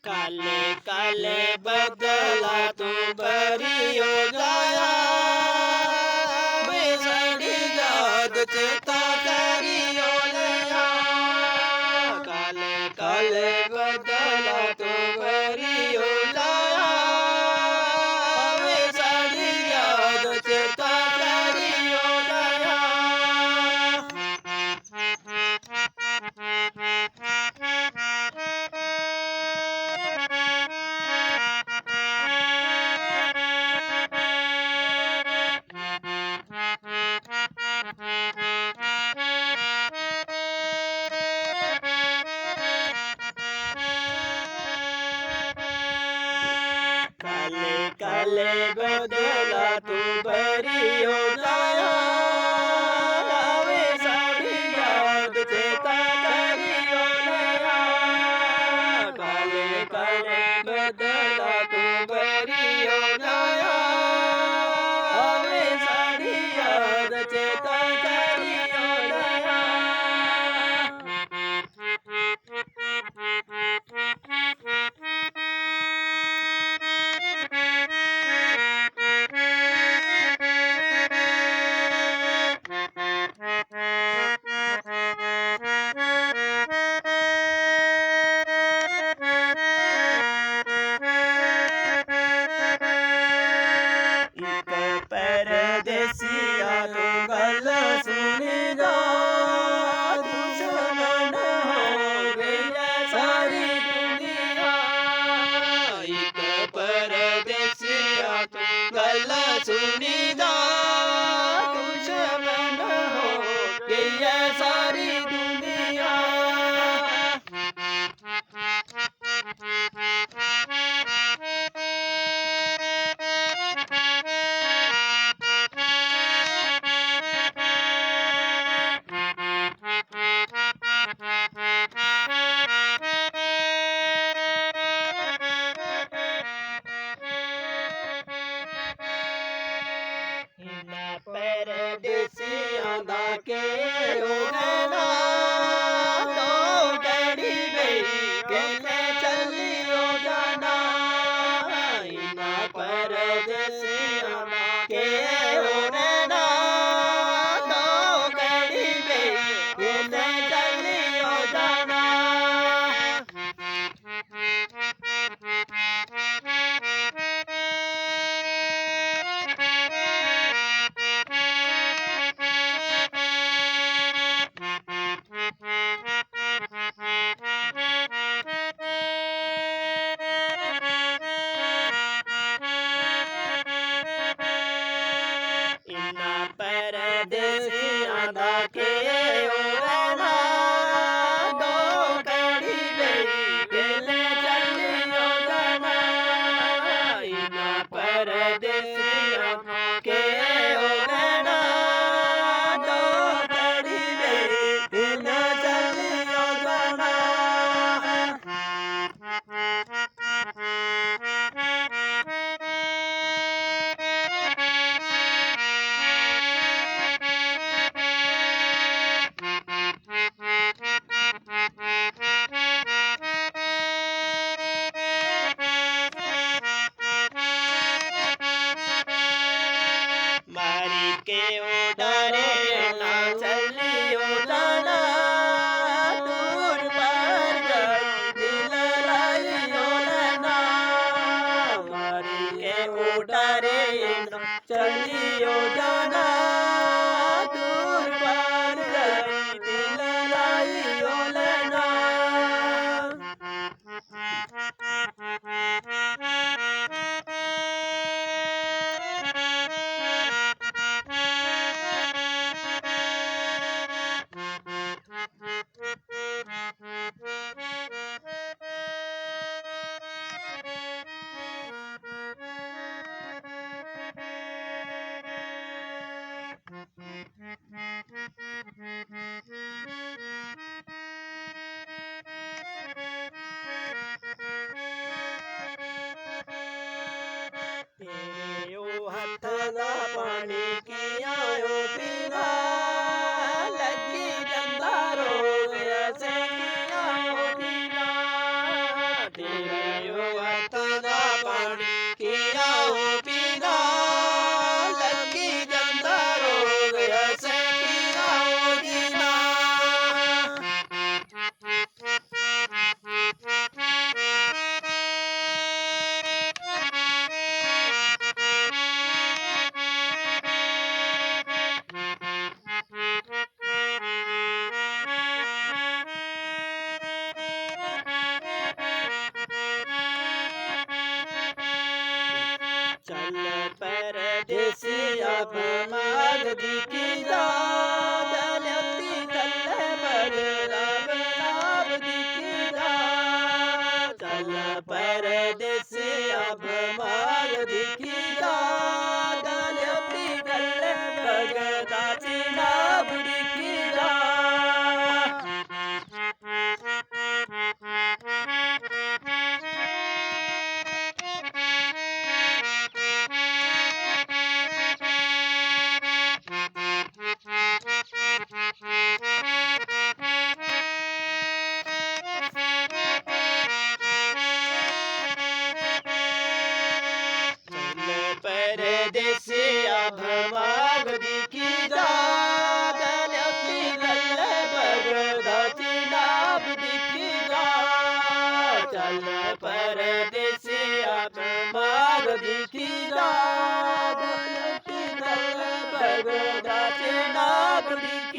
काले काले बदला तू बरियो जाया बेसड़ी याद चेता करियो लया काले काले बदला तू बरियो जाया बेसड़ी याद चेता करियो लया काले काले बदला तू बरियो जाया बेसड़ी याद चेता करियो लया काले काले बदला तू बरियो जाया बेसड़ी याद चेता करियो लया एक परदेसिया तू गल सुनी जा दुश्मन हो गई सारी दुनिया एक परदेसिया तू गल सुनी जा दुश्मन हो गई सारी दुनिया परदेसिया दा के उड़ना तो डरी गई कहते चलियो जाना इना परदेसिया दा के उड़ना तो डरी गई कहते चलियो जाना इना परदेसिया दा के उड़ना दो कड़ी गई कहते चलियो जाना इना परदेसिया दा के उड़ना दो कड़ी गई कहते चलियो जाना मारी के उड़ारे ना चलियो जाना दूर पर गई दिल लाइयो लेना मारी के उड़ारे ना चलियो जाना दूर पर गई दिल लाइयो लेना परदेसिया माग दिखी जा गलती गल्ले बगदाब नाब दिखी जा चल परदेसिया माग दिखी जा गलती गल्ले बगदाची नाब दिखी जा परदेसिया माग दिखी जा गलती गल्ले बगदाची नाब दिखी जा चल परदेसिया माग दिखी जा गलती गल्ले बगदाची नाब दिखी